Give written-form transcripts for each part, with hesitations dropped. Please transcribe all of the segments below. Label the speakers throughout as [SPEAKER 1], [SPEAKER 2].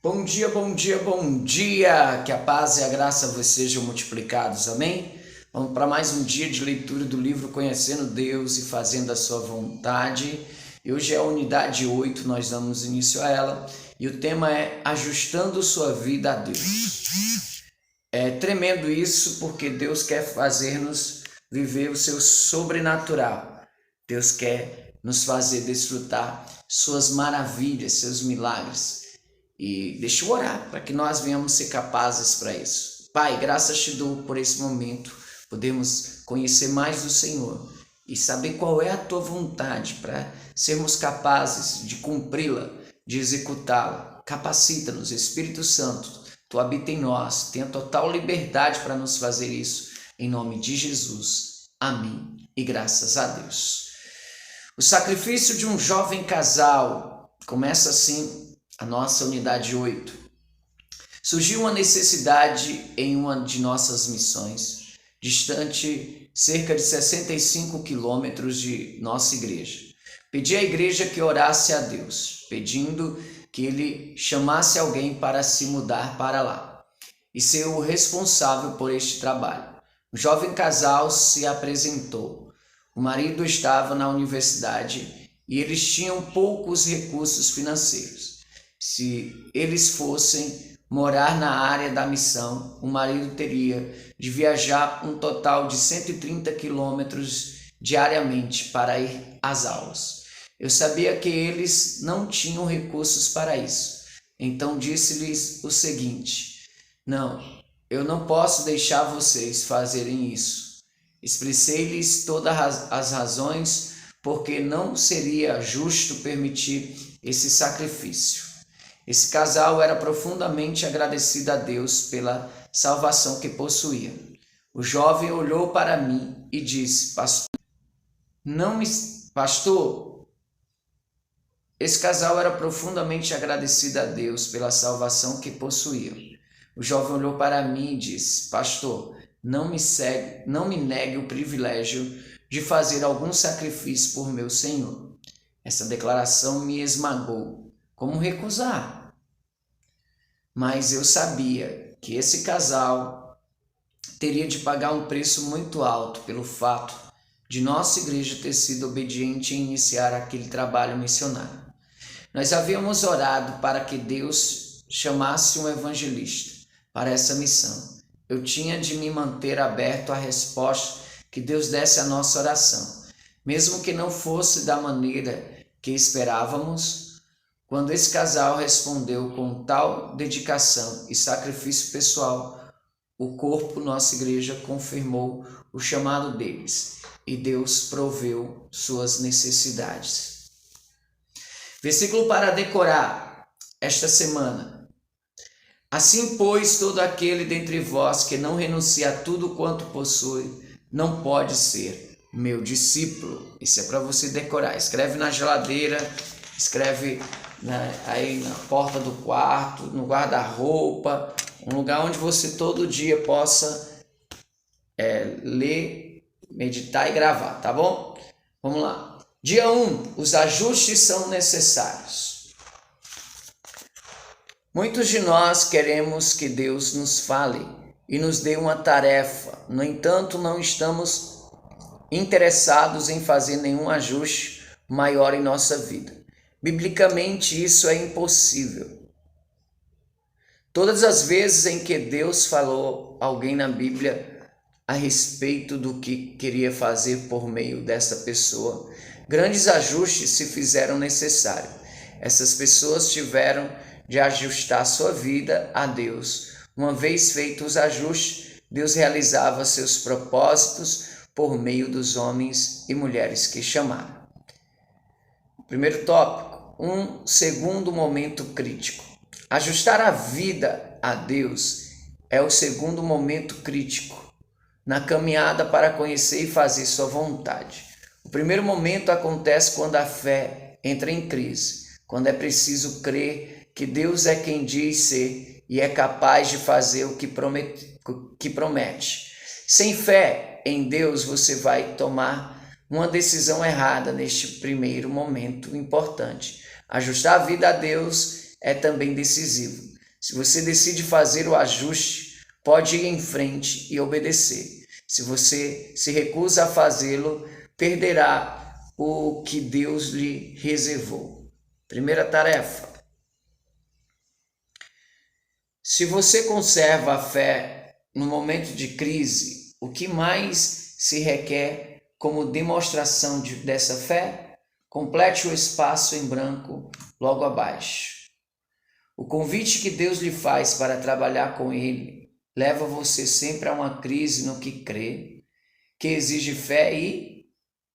[SPEAKER 1] Bom dia, bom dia, bom dia! Que a paz e a graça vos sejam multiplicados, amém? Vamos para mais um dia de leitura do livro Conhecendo Deus e Fazendo a Sua Vontade. E hoje é a unidade 8, nós damos início a ela. E o tema é Ajustando Sua Vida a Deus. É tremendo isso porque Deus quer fazer-nos viver o seu sobrenatural. Deus quer nos fazer desfrutar suas maravilhas, seus milagres. E deixa eu orar para que nós venhamos ser capazes para isso. Pai, graças te dou por esse momento, podemos conhecer mais do Senhor e saber qual é a tua vontade para sermos capazes de cumpri-la, de executá-la. Capacita-nos, Espírito Santo, tu habita em nós, tenha total liberdade para nos fazer isso, em nome de Jesus. Amém. E graças a Deus. O sacrifício de um jovem casal começa assim. A nossa unidade 8. Surgiu uma necessidade em uma de nossas missões, distante cerca de 65 quilômetros de nossa igreja. Pedi à igreja que orasse a Deus, pedindo que ele chamasse alguém para se mudar para lá e ser o responsável por este trabalho. O jovem casal se apresentou. O marido estava na universidade e eles tinham poucos recursos financeiros. Se eles fossem morar na área da missão, o marido teria de viajar um total de 130 quilômetros diariamente para ir às aulas. Eu sabia que eles não tinham recursos para isso, então disse-lhes o seguinte: não, eu não posso deixar vocês fazerem isso. Expressei-lhes todas as razões porque não seria justo permitir esse sacrifício. Esse casal era profundamente agradecido a Deus pela salvação que possuía. O jovem olhou para mim e disse: Pastor, esse casal era profundamente agradecido a Deus pela salvação que possuía. O jovem olhou para mim e disse: Pastor, não me negue o privilégio de fazer algum sacrifício por meu Senhor. Essa declaração me esmagou. Como recusar? Mas eu sabia que esse casal teria de pagar um preço muito alto pelo fato de nossa igreja ter sido obediente em iniciar aquele trabalho missionário. Nós havíamos orado para que Deus chamasse um evangelista para essa missão. Eu tinha de me manter aberto à resposta que Deus desse à nossa oração, mesmo que não fosse da maneira que esperávamos. Quando esse casal respondeu com tal dedicação e sacrifício pessoal, o corpo, nossa igreja, confirmou o chamado deles e Deus proveu suas necessidades. Versículo para decorar esta semana. Assim, pois, todo aquele dentre vós que não renuncia a tudo quanto possui, não pode ser meu discípulo. Isso é para você decorar. Escreve na geladeira, escreve aí na porta do quarto, no guarda-roupa, um lugar onde você todo dia possa ler, meditar e gravar, tá bom? Vamos lá. Dia 1, os ajustes são necessários. Muitos de nós queremos que Deus nos fale e nos dê uma tarefa, no entanto, não estamos interessados em fazer nenhum ajuste maior em nossa vida. Biblicamente, isso é impossível. Todas as vezes em que Deus falou a alguém na Bíblia a respeito do que queria fazer por meio dessa pessoa, grandes ajustes se fizeram necessários. Essas pessoas tiveram de ajustar sua vida a Deus. Uma vez feitos os ajustes, Deus realizava seus propósitos por meio dos homens e mulheres que chamaram. Primeiro tópico. Um segundo momento crítico. Ajustar a vida a Deus é o segundo momento crítico na caminhada para conhecer e fazer sua vontade. O primeiro momento acontece quando a fé entra em crise, quando é preciso crer que Deus é quem diz ser e é capaz de fazer o que promete. Sem fé em Deus, você vai tomar uma decisão errada neste primeiro momento importante. Ajustar a vida a Deus é também decisivo. Se você decide fazer o ajuste, pode ir em frente e obedecer. Se você se recusa a fazê-lo, perderá o que Deus lhe reservou. Primeira tarefa. Se você conserva a fé no momento de crise, o que mais se requer como demonstração dessa fé? Complete o espaço em branco logo abaixo. O convite que Deus lhe faz para trabalhar com Ele leva você sempre a uma crise no que crê, que exige fé e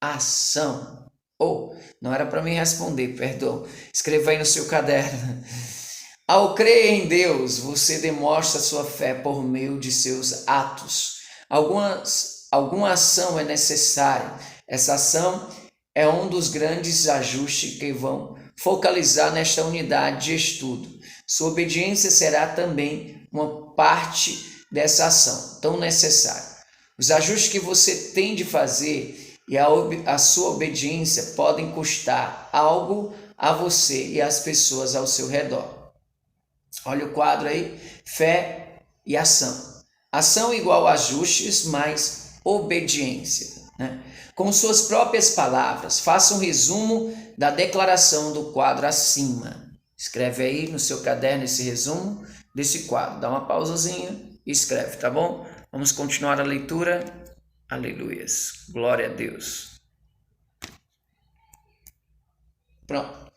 [SPEAKER 1] ação. Não era para mim responder, perdão. Escreva aí no seu caderno. Ao crer em Deus, você demonstra sua fé por meio de seus atos. Alguma ação é necessária. Essa ação é um dos grandes ajustes que vão focalizar nesta unidade de estudo. Sua obediência será também uma parte dessa ação tão necessária. Os ajustes que você tem de fazer e a sua obediência podem custar algo a você e às pessoas ao seu redor. Olha o quadro aí, fé e ação. Ação igual a ajustes mais obediência, né? Com suas próprias palavras, faça um resumo da declaração do quadro acima. Escreve aí no seu caderno esse resumo desse quadro. Dá uma pausazinha e escreve, tá bom? Vamos continuar a leitura. Aleluias. Glória a Deus. Pronto.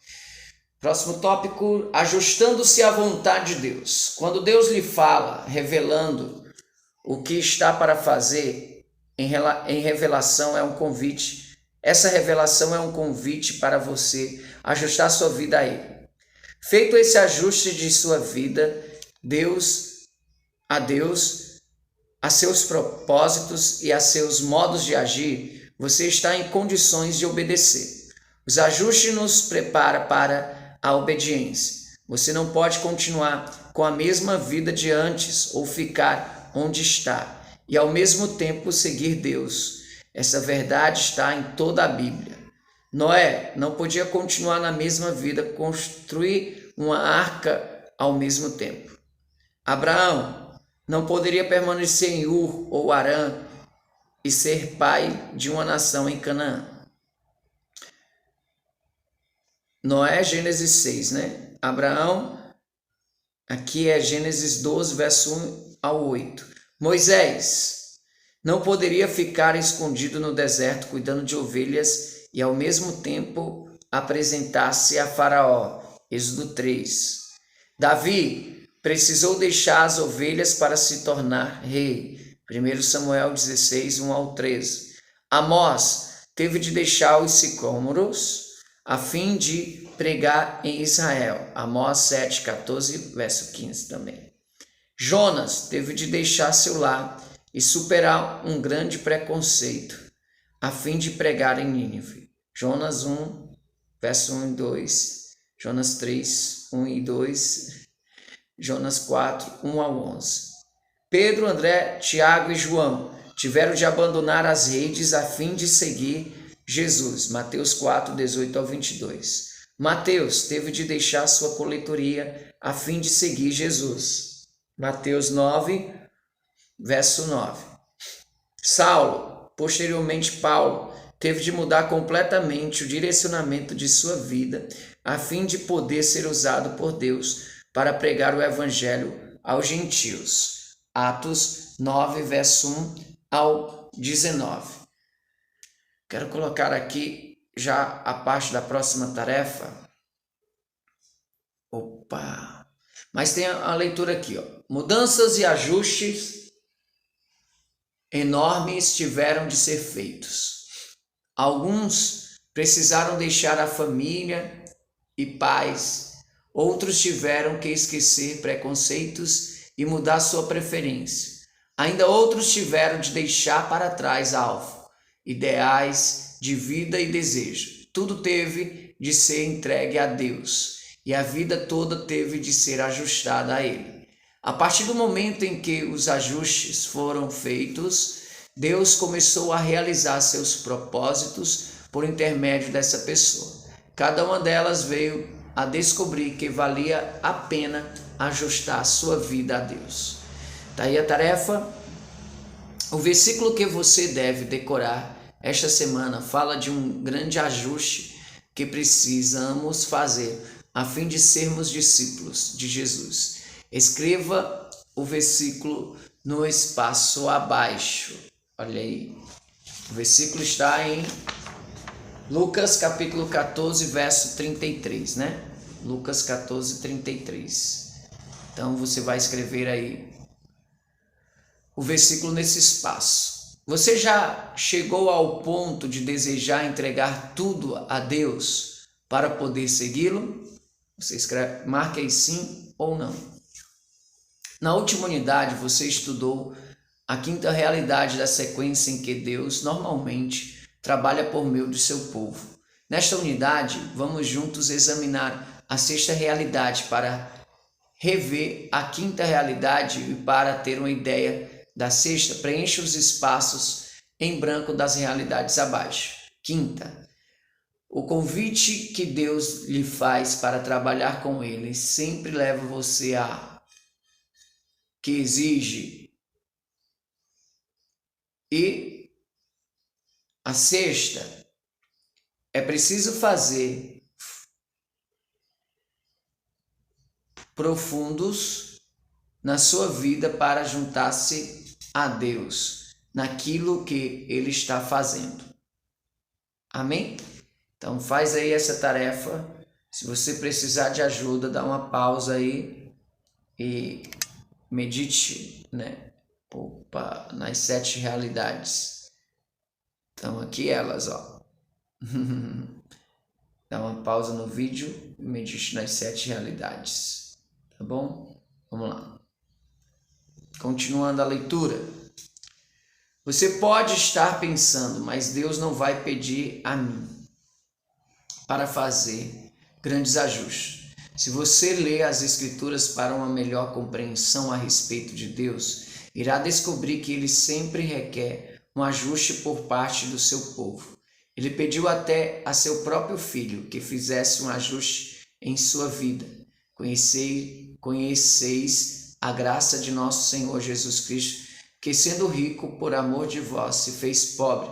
[SPEAKER 1] Próximo tópico, ajustando-se à vontade de Deus. Quando Deus lhe fala, revelando o que está para fazer, em revelação é um convite. Essa revelação é um convite para você ajustar sua vida a Ele. Feito esse ajuste de sua vida, a seus propósitos e a seus modos de agir, você está em condições de obedecer. Os ajustes nos preparam para a obediência. Você não pode continuar com a mesma vida de antes ou ficar onde está e ao mesmo tempo seguir Deus. Essa verdade está em toda a Bíblia. Noé não podia continuar na mesma vida, construir uma arca ao mesmo tempo. Abraão não poderia permanecer em Ur ou Harã e ser pai de uma nação em Canaã. Noé, Gênesis 6, né? Abraão, aqui é Gênesis 12, verso 1 ao 8. Moisés não poderia ficar escondido no deserto cuidando de ovelhas e ao mesmo tempo apresentar-se a Faraó. Êxodo 3. Davi precisou deixar as ovelhas para se tornar rei. 1 Samuel 16, 1 ao 13. Amós teve de deixar os sicômoros a fim de pregar em Israel. Amós 7, 14, verso 15 também. Jonas teve de deixar seu lar e superar um grande preconceito a fim de pregar em Nínive. Jonas 1, verso 1 e 2. Jonas 3, 1 e 2. Jonas 4, 1 ao 11. Pedro, André, Tiago e João tiveram de abandonar as redes a fim de seguir Jesus. Mateus 4, 18 ao 22. Mateus teve de deixar sua coletoria a fim de seguir Jesus. Mateus 9, verso 9. Saulo, posteriormente Paulo, teve de mudar completamente o direcionamento de sua vida a fim de poder ser usado por Deus para pregar o evangelho aos gentios. Atos 9, verso 1 ao 19. Quero colocar aqui já a parte da próxima tarefa. Mas tem a leitura aqui, ó. Mudanças e ajustes enormes tiveram de ser feitos. Alguns precisaram deixar a família e pais. Outros tiveram que esquecer preconceitos e mudar sua preferência. Ainda outros tiveram de deixar para trás alvo, ideais de vida e desejo. Tudo teve de ser entregue a Deus e a vida toda teve de ser ajustada a Ele. A partir do momento em que os ajustes foram feitos, Deus começou a realizar seus propósitos por intermédio dessa pessoa. Cada uma delas veio a descobrir que valia a pena ajustar a sua vida a Deus. Tá aí a tarefa. O versículo que você deve decorar esta semana fala de um grande ajuste que precisamos fazer a fim de sermos discípulos de Jesus. Escreva o versículo no espaço abaixo. Olha aí. O versículo está em Lucas capítulo 14, verso 33, né? Lucas 14, 33. Então você vai escrever aí o versículo nesse espaço. Você já chegou ao ponto de desejar entregar tudo a Deus para poder segui-lo? Você escreve, marque aí sim ou não. Na última unidade você estudou a quinta realidade da sequência em que Deus normalmente trabalha por meio do seu povo. Nesta unidade, vamos juntos examinar a sexta realidade para rever a quinta realidade e para ter uma ideia da sexta, preencha os espaços em branco das realidades abaixo. Quinta, o convite que Deus lhe faz para trabalhar com Ele sempre leva você a que exige. E a sexta, é preciso fazer profundos na sua vida para juntar-se a Deus naquilo que Ele está fazendo. Amém? Então faz aí essa tarefa. Se você precisar de ajuda, dá uma pausa aí e medite, né? Opa, nas 7 realidades. Então aqui elas, ó. Dá uma pausa no vídeo e medite nas 7 realidades. Tá bom? Vamos lá. Continuando a leitura. Você pode estar pensando, mas Deus não vai pedir a mim para fazer grandes ajustes. Se você lê as Escrituras para uma melhor compreensão a respeito de Deus, irá descobrir que Ele sempre requer um ajuste por parte do seu povo. Ele pediu até a seu próprio filho que fizesse um ajuste em sua vida. Conheceis a graça de nosso Senhor Jesus Cristo, que sendo rico por amor de vós se fez pobre,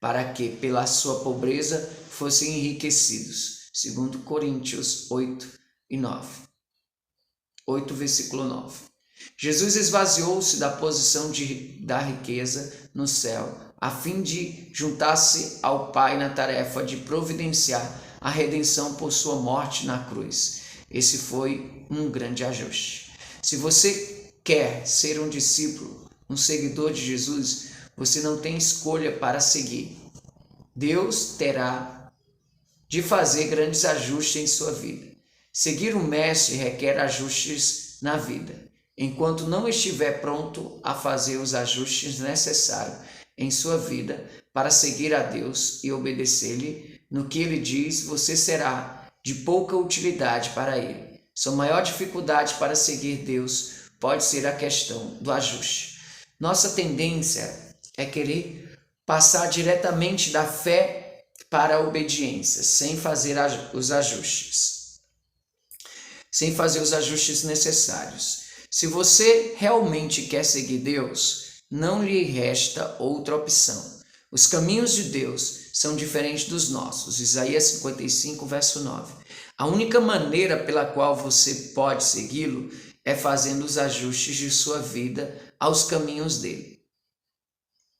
[SPEAKER 1] para que pela sua pobreza fossem enriquecidos. 2 Coríntios 8 e 9. 8, versículo 9. Jesus esvaziou-se da posição da riqueza no céu, a fim de juntar-se ao Pai na tarefa de providenciar a redenção por sua morte na cruz. Esse foi um grande ajuste. Se você quer ser um discípulo, um seguidor de Jesus, você não tem escolha para seguir. Deus terá de fazer grandes ajustes em sua vida. Seguir o Mestre requer ajustes na vida. Enquanto não estiver pronto a fazer os ajustes necessários em sua vida para seguir a Deus e obedecer-lhe no que Ele diz, você será de pouca utilidade para Ele. Sua maior dificuldade para seguir Deus pode ser a questão do ajuste. Nossa tendência é querer passar diretamente da fé para a obediência, sem fazer os ajustes. Sem fazer os ajustes necessários. Se você realmente quer seguir Deus, não lhe resta outra opção. Os caminhos de Deus são diferentes dos nossos. Isaías 55, verso 9. A única maneira pela qual você pode segui-lo é fazendo os ajustes de sua vida aos caminhos dele.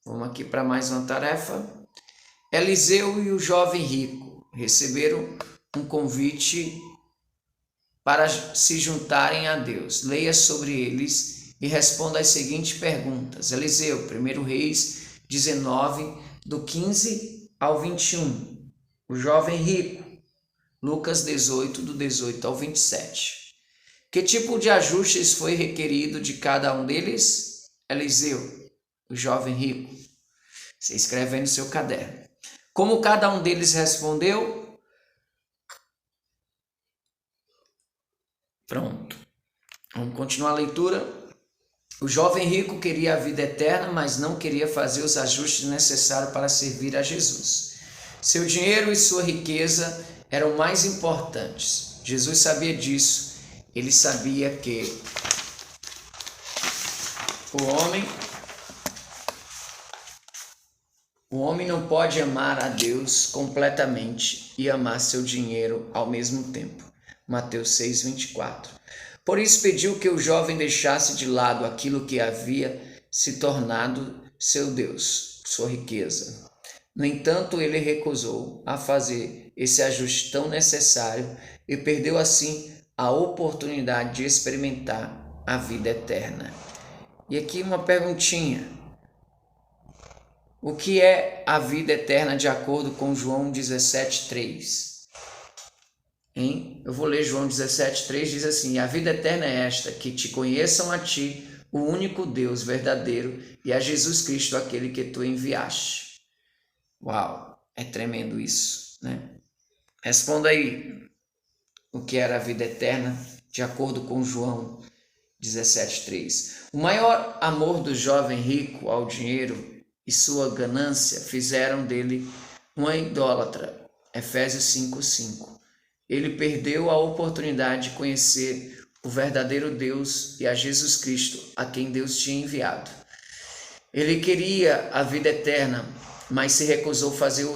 [SPEAKER 1] Vamos aqui para mais uma tarefa. Eliseu e o jovem rico receberam um convite para se juntarem a Deus. Leia sobre eles e responda as seguintes perguntas. Eliseu, 1 Reis 19, do 15 ao 21. O jovem rico, Lucas 18, do 18 ao 27. Que tipo de ajustes foi requerido de cada um deles? Eliseu, o jovem rico. Você escreve aí no seu caderno. Como cada um deles respondeu? Pronto. Vamos continuar a leitura. O jovem rico queria a vida eterna, mas não queria fazer os ajustes necessários para servir a Jesus. Seu dinheiro e sua riqueza eram mais importantes. Jesus sabia disso. Ele sabia que o homem não pode amar a Deus completamente e amar seu dinheiro ao mesmo tempo. Mateus 6:24. Por isso pediu que o jovem deixasse de lado aquilo que havia se tornado seu Deus, sua riqueza. No entanto, ele recusou a fazer esse ajuste tão necessário e perdeu assim a oportunidade de experimentar a vida eterna. E aqui uma perguntinha. O que é a vida eterna de acordo com João 17:3? Eu vou ler João 17:3, diz assim: a vida eterna é esta, que te conheçam a ti, o único Deus verdadeiro, e a Jesus Cristo, aquele que tu enviaste. Uau, é tremendo isso, né? Responda aí o que era a vida eterna de acordo com João 17:3. O maior amor do jovem rico ao dinheiro e sua ganância fizeram dele uma idólatra. Efésios 5:5. Ele perdeu a oportunidade de conhecer o verdadeiro Deus e a Jesus Cristo, a quem Deus tinha enviado. Ele queria a vida eterna, mas se recusou a fazer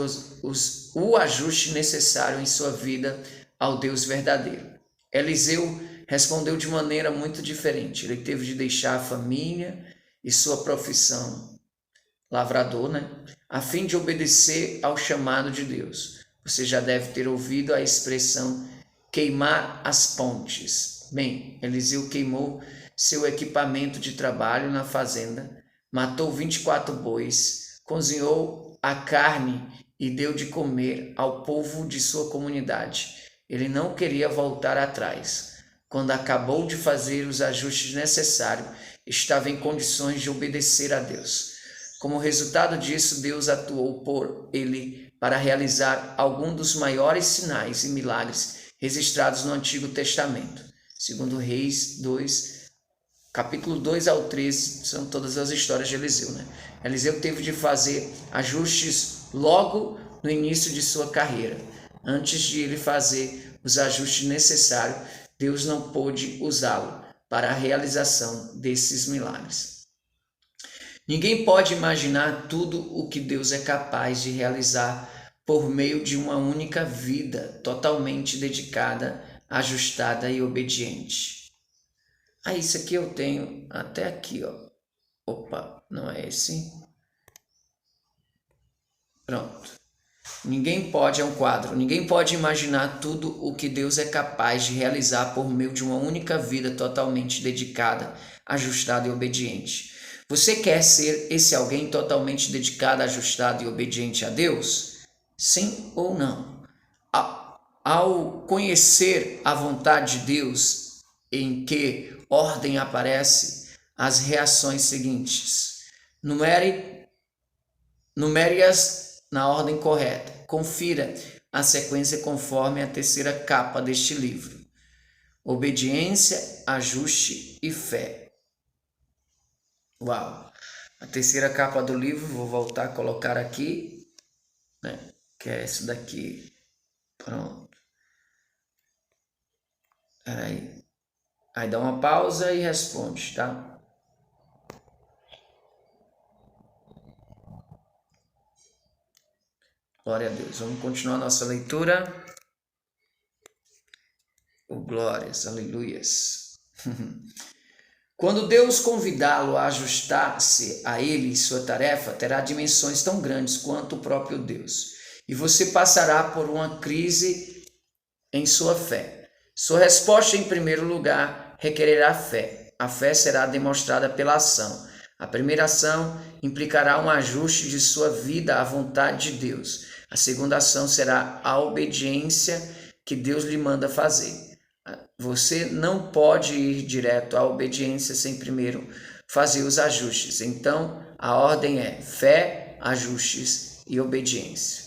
[SPEAKER 1] o ajuste necessário em sua vida ao Deus verdadeiro. Eliseu respondeu de maneira muito diferente. Ele teve de deixar a família e sua profissão, lavrador, a fim de obedecer ao chamado de Deus. Você já deve ter ouvido a expressão queimar as pontes. Bem, Eliseu queimou seu equipamento de trabalho na fazenda, matou 24 bois, cozinhou a carne e deu de comer ao povo de sua comunidade. Ele não queria voltar atrás. Quando acabou de fazer os ajustes necessários, estava em condições de obedecer a Deus. Como resultado disso, Deus atuou por ele para realizar algum dos maiores sinais e milagres registrados no Antigo Testamento. Segundo Reis 2, capítulo 2 ao 13, são todas as histórias de Eliseu. Eliseu teve de fazer ajustes logo no início de sua carreira. Antes de ele fazer os ajustes necessários, Deus não pôde usá-lo para a realização desses milagres. Ninguém pode imaginar tudo o que Deus é capaz de realizar por meio de uma única vida totalmente dedicada, ajustada e obediente. Isso aqui eu tenho até aqui, ó. Opa, não é esse? Pronto. É um quadro. Ninguém pode imaginar tudo o que Deus é capaz de realizar por meio de uma única vida totalmente dedicada, ajustada e obediente. Você quer ser esse alguém totalmente dedicado, ajustado e obediente a Deus? Sim ou não? Ao conhecer a vontade de Deus, em que ordem aparece, as reações seguintes. Numere-as na ordem correta. Confira a sequência conforme a terceira capa deste livro. Obediência, ajuste e fé. Uau! A terceira capa do livro, vou voltar a colocar aqui, que é essa daqui. Pronto. Peraí. Aí dá uma pausa e responde, tá? Glória a Deus. Vamos continuar nossa leitura. Glórias, aleluias. Quando Deus convidá-lo a ajustar-se a ele e sua tarefa, terá dimensões tão grandes quanto o próprio Deus. E você passará por uma crise em sua fé. Sua resposta, em primeiro lugar, requererá fé. A fé será demonstrada pela ação. A primeira ação implicará um ajuste de sua vida à vontade de Deus. A segunda ação será a obediência que Deus lhe manda fazer. Você não pode ir direto à obediência sem primeiro fazer os ajustes. Então, a ordem é fé, ajustes e obediência.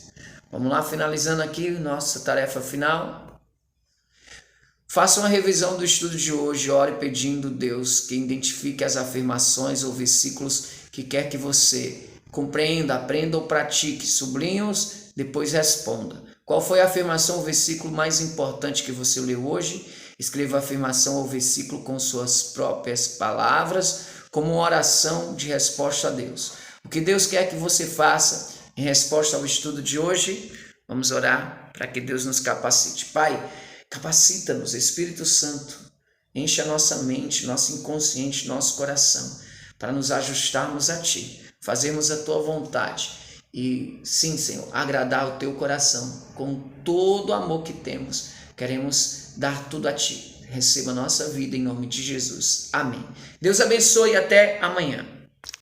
[SPEAKER 1] Vamos lá, finalizando aqui nossa tarefa final. Faça uma revisão do estudo de hoje, ore pedindo a Deus que identifique as afirmações ou versículos que quer que você compreenda, aprenda ou pratique. Sublinhe-os, depois responda. Qual foi a afirmação ou versículo mais importante que você leu hoje? Escreva a afirmação ou versículo com suas próprias palavras, como uma oração de resposta a Deus. O que Deus quer que você faça em resposta ao estudo de hoje? Vamos orar para que Deus nos capacite. Pai, capacita-nos, Espírito Santo, enche a nossa mente, nosso inconsciente, nosso coração, para nos ajustarmos a Ti, fazermos a Tua vontade e, sim, Senhor, agradar o Teu coração com todo o amor que temos. Queremos dar tudo a Ti. Receba a nossa vida em nome de Jesus. Amém. Deus abençoe e até amanhã.